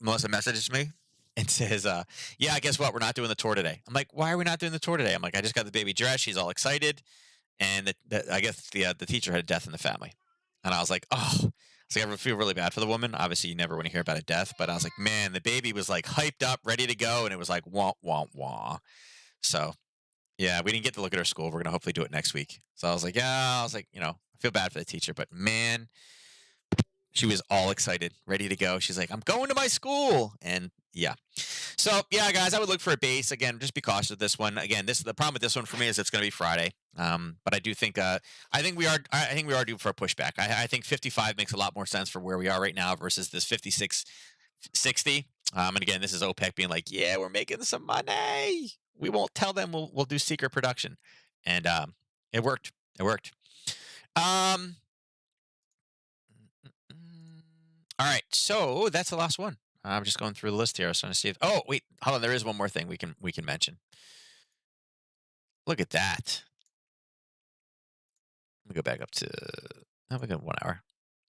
Melissa messages me and says, "Yeah, guess what? We're not doing the tour today." I'm like, "Why are we not doing the tour today?" I'm like, "I just got the baby dressed. She's all excited." And I guess the teacher had a death in the family, and I was like, "Oh." So I feel really bad for the woman. Obviously, you never want to hear about a death, but I was like, "Man, the baby was like hyped up, ready to go," and it was like wah wah wah. So yeah, we didn't get to look at her school. We're gonna hopefully do it next week. So I was like, yeah, I feel bad for the teacher, but man, she was all excited, ready to go. She's like, I'm going to my school, and yeah. So yeah, guys, I would look for a base again. Just be cautious of this one. Again, the problem with this one for me is it's going to be Friday. But I do think I think we are due for a pushback. I think 55 makes a lot more sense for where we are right now versus this 56.60. And again, this is OPEC being like, yeah, we're making some money. We won't tell them. We'll do secret production, and it worked. It worked. All right, so that's the last one. I'm just going through the list here. I was trying to see if. Oh wait, hold on. There is one more thing we can mention. Look at that. Let me go back up to. Oh, we got 1 hour.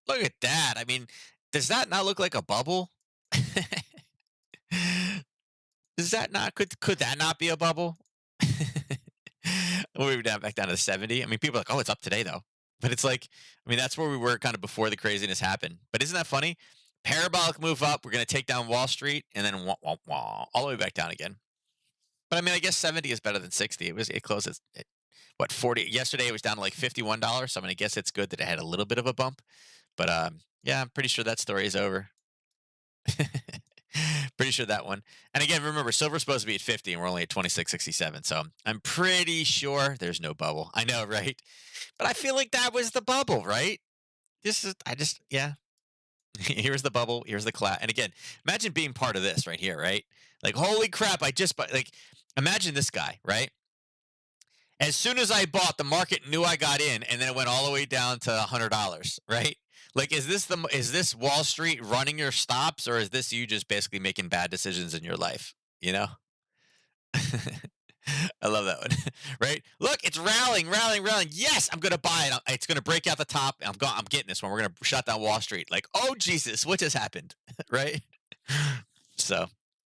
Look at that. I mean, does that not look like a bubble? Does that not could that not be a bubble? We're down back down to 70. I mean, people are like, oh, it's up today though. But it's like, I mean, that's where we were kind of before the craziness happened. But isn't that funny? Parabolic move up. We're going to take down Wall Street and then wah, wah, wah, all the way back down again. But I mean, I guess 70 is better than 60. It closed at what 40 yesterday. It was down to like $51. So I'm going to guess it's good that it had a little bit of a bump. But yeah, I'm pretty sure that story is over. Pretty sure that one. And again, remember, silver's supposed to be at 50 and we're only at 26.67. So I'm pretty sure there's no bubble. I know, right? But I feel like that was the bubble, right? Yeah. Here's the bubble. Here's the class. And again, imagine being part of this right here, right? Like, holy crap, imagine this guy, right? As soon as I bought, the market knew I got in, and then it went all the way down to $100, right? Like, is this Wall Street running your stops, or is this you just basically making bad decisions in your life? I love that one, right? Look, it's rallying. Yes, I'm gonna buy it. It's gonna break out the top. I'm getting this one. We're gonna shut down Wall Street. Like, oh Jesus, what just happened, right? So,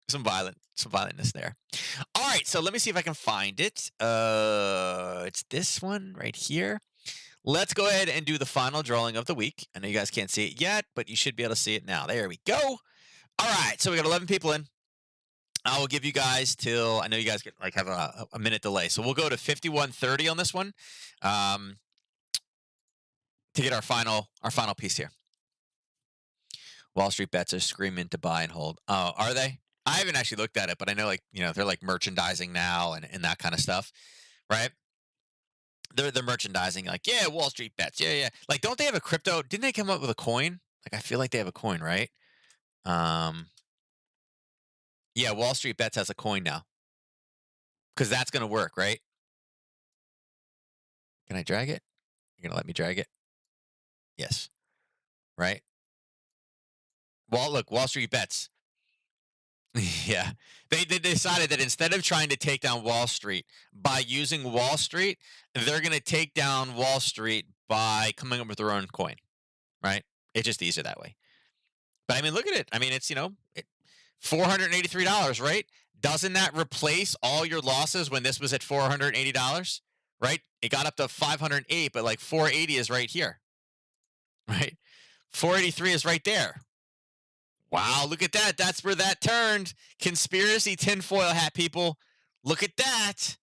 some violentness there. All right, so let me see if I can find it. It's this one right here. Let's go ahead and do the final drawing of the week. I know you guys can't see it yet, but you should be able to see it now. There we go. All right, so we got 11 people in. I will give you guys till I know you guys have a minute delay, so we'll go to 51:30 on this one to get our final piece here. Wall Street bets are screaming to buy and hold. Oh, are they? I haven't actually looked at it, but I know they're like merchandising now and that kind of stuff, right? They're merchandising like, yeah, Wall Street bets, yeah. Like, don't they have a crypto? Didn't they come up with a coin? Like, I feel like they have a coin, right? Yeah, Wall Street Bets has a coin now. Because that's going to work, right? Can I drag it? You're going to let me drag it? Yes. Right? Look, Wall Street Bets. Yeah. They decided that instead of trying to take down Wall Street by using Wall Street, they're going to take down Wall Street by coming up with their own coin, right? It's just easier that way. But I mean, look at it. I mean, it's, $483, right? Doesn't that replace all your losses when this was at $480, right? It got up to 508, but like 480 is right here, right? 483 is right there. Wow, look at that. That's where that turned. Conspiracy tinfoil hat people. Look at that.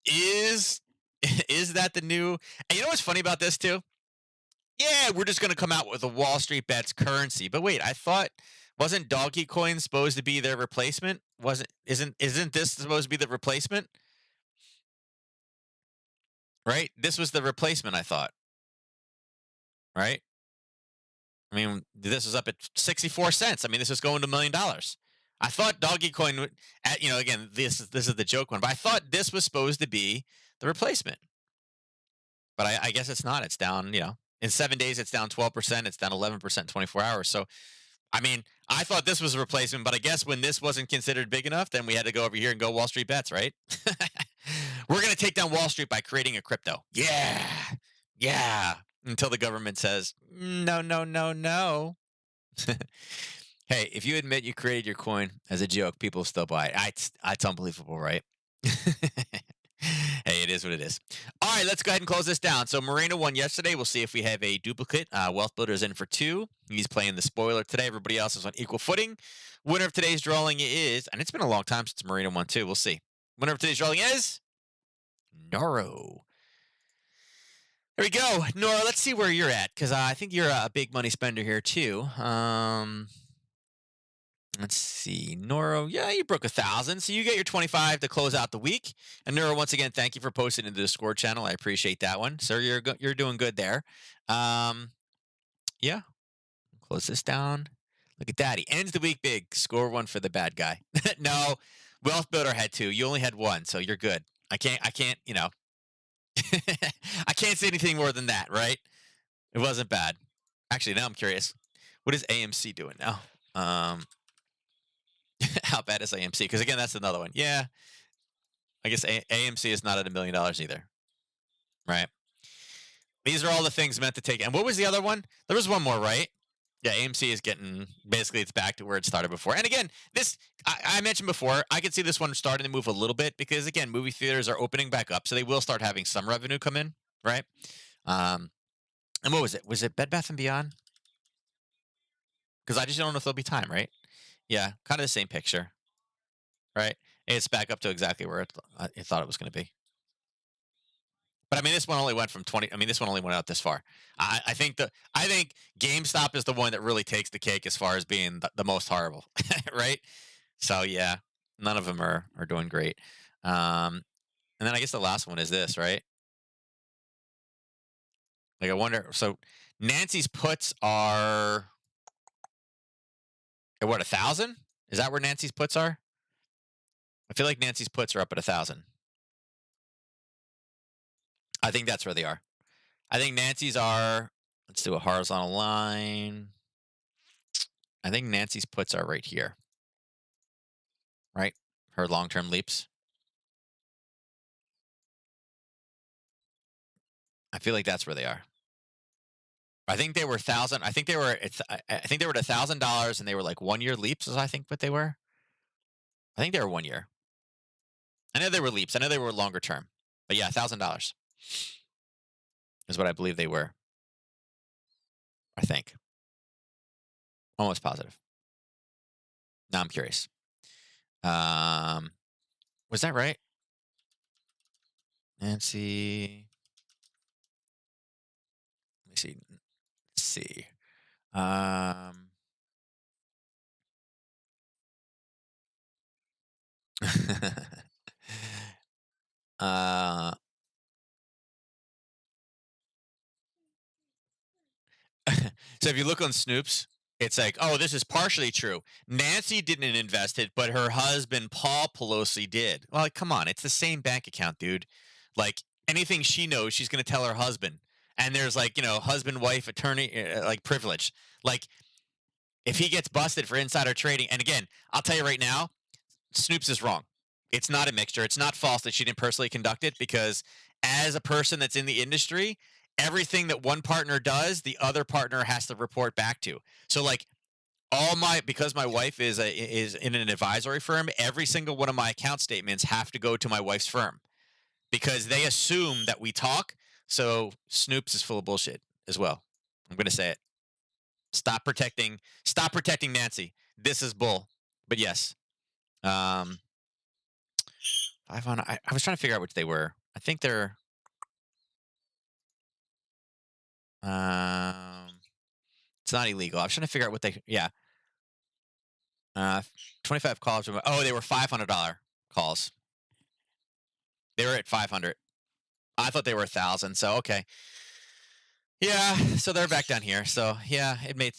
Is is that the new? And you know what's funny about this too? Yeah, we're just gonna come out with a Wall Street bets currency. But wait, I thought wasn't Doggy Coin supposed to be their replacement? Wasn't isn't this supposed to be the replacement? Right? This was the replacement, I thought. Right? I mean, this was up at 64 cents. I mean, this was going to $1 million. I thought Doggy Coin would, again, this is the joke one, but I thought this was supposed to be the replacement. But I guess it's not. It's down, in 7 days, it's down 12%. It's down 11% in 24 hours. So, I mean, I thought this was a replacement, but I guess when this wasn't considered big enough, then we had to go over here and go Wall Street bets, right? We're going to take down Wall Street by creating a crypto. Yeah. Yeah. Until the government says, no, no, no, no. Hey, if you admit you created your coin as a joke, people still buy it. It's unbelievable, right? Hey, it is what it is. All right, let's go ahead and close this down. So Moreno won yesterday. We'll see if we have a duplicate. Wealth Builder's in for 2. He's playing the spoiler today. Everybody else is on equal footing. Winner of today's drawing is, and it's been a long time since Moreno won too. We'll see. Winner of today's drawing is Noro. There we go. Nora, let's see where you're at, because I think you're a big money spender here too. Let's see. Noro, yeah, you broke 1,000, so you get your 25 to close out the week. And Noro, once again, thank you for posting into the Discord channel. I appreciate that one. Sir, you're doing good there. Yeah. Close this down. Look at that. He ends the week big. Score 1 for the bad guy. No, Wealth Builder had 2. You only had 1, so you're good. I can't, I can't say anything more than that, right? It wasn't bad. Actually, now I'm curious. What is AMC doing now? How bad is AMC? Because again, that's another one. Yeah, I guess AMC is not at $1 million either, right? These are all the things meant to take. And what was the other one? There was one more, right? Yeah, AMC is getting basically it's back to where it started before. And again, this I mentioned before, I could see this one starting to move a little bit because again, movie theaters are opening back up, so they will start having some revenue come in, right? And what was it? Was it Bed Bath and Beyond? Because I just don't know if there'll be time, right? Yeah, kind of the same picture, right? It's back up to exactly where it thought it was going to be. But I mean, this one only went from 20. I mean, this one only went out this far. I think GameStop is the one that really takes the cake as far as being the most horrible, right? So yeah, none of them are doing great. And then I guess the last one is this, right? Like I wonder. So Nancy's puts are at what 1,000? Is that where Nancy's puts are? I feel like Nancy's puts are up at 1,000. I think that's where they are. I think Nancy's are. Let's do a horizontal line. I think Nancy's puts are right here. Right? Her long-term leaps. I feel like that's where they are. I think they were 1,000. I think they were. I think they were at $1,000, and they were like 1-year leaps. Is I think what they were. I think they were 1 year. I know they were leaps. I know they were longer term, but yeah, $1,000 is what I believe they were. I think. Almost positive. Now I'm curious. Was that right? Nancy. Let me see. Let's see. uh, so if you look on Snoops, it's like, oh, this is partially true. Nancy didn't invest it, but her husband, Paul Pelosi, did. Well, like, come on. It's the same bank account, dude. Like, anything she knows, she's going to tell her husband. And there's like, husband, wife, attorney, like privilege. Like, if he gets busted for insider trading, and again, I'll tell you right now, Snoops is wrong. It's not a mixture. It's not false that she didn't personally conduct it because as a person that's in the industry, everything that one partner does, the other partner has to report back to. So like because my wife is in an advisory firm, every single one of my account statements have to go to my wife's firm because they assume that we talk. So Snoops is full of bullshit as well. I'm going to say it. Stop protecting Nancy. This is bull. But yes. 500. I was trying to figure out which they were. I think they're um it's not illegal. I was trying to figure out what they yeah. Uh 25 calls. Oh, they were $500 calls. They were at 500. I thought they were 1,000. So okay. Yeah, so they're back down here. So yeah, it made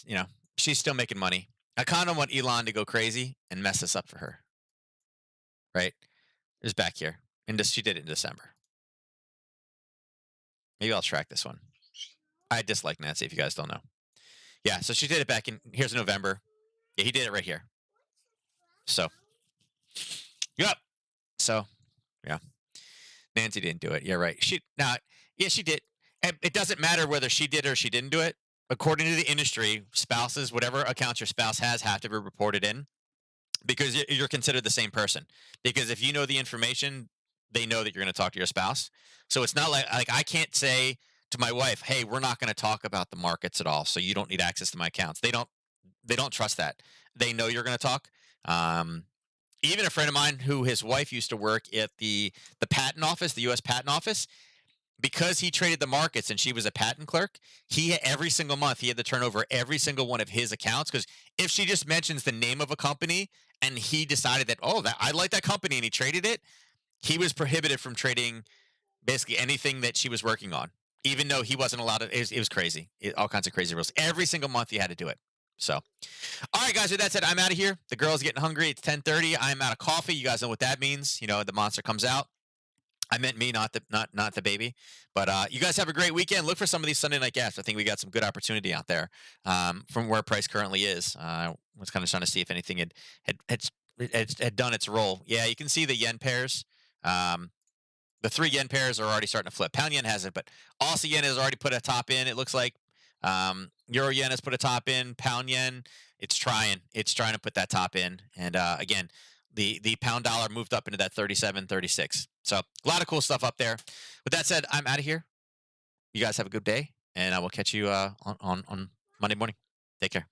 she's still making money. I kind of want Elon to go crazy and mess this up for her. Right? It's back here. And she did it in December. Maybe I'll track this one. I dislike Nancy if you guys don't know. Yeah, so she did it back in here's November. Yeah, he did it right here. So yep. So yeah. Nancy didn't do it. Yeah, right. She did. And it doesn't matter whether she did or she didn't do it. According to the industry, spouses, whatever accounts your spouse has, have to be reported in because you're considered the same person. Because if you know the information, they know that you're going to talk to your spouse. So it's not like I can't say to my wife, "Hey, we're not going to talk about the markets at all, so you don't need access to my accounts." They don't trust that. They know you're going to talk. Um, Even a friend of mine who his wife used to work at the patent office, the U.S. patent office, because he traded the markets and she was a patent clerk, every single month he had to turn over every single one of his accounts because if she just mentions the name of a company and he decided that that I like that company and he traded it, he was prohibited from trading basically anything that she was working on, even though he wasn't allowed to. It was crazy, all kinds of crazy rules. Every single month he had to do it. So, all right, guys. With that said, I'm out of here. The girl's getting hungry. It's 10:30. I'm out of coffee. You guys know what that means. The monster comes out. I meant me, not the baby. But you guys have a great weekend. Look for some of these Sunday night gaps. I think we got some good opportunity out there from where price currently is. I was kind of trying to see if anything had done its role. Yeah, you can see the yen pairs. The 3 yen pairs are already starting to flip. Pound yen hasn't, but Aussie yen has already put a top in. It looks like Euro yen has put a top in. Pound yen, it's trying to put that top in. And again, the pound dollar moved up into that 37, 36. So a lot of cool stuff up there. With that said, I'm out of here. You guys have a good day, and I will catch you on Monday morning. Take care.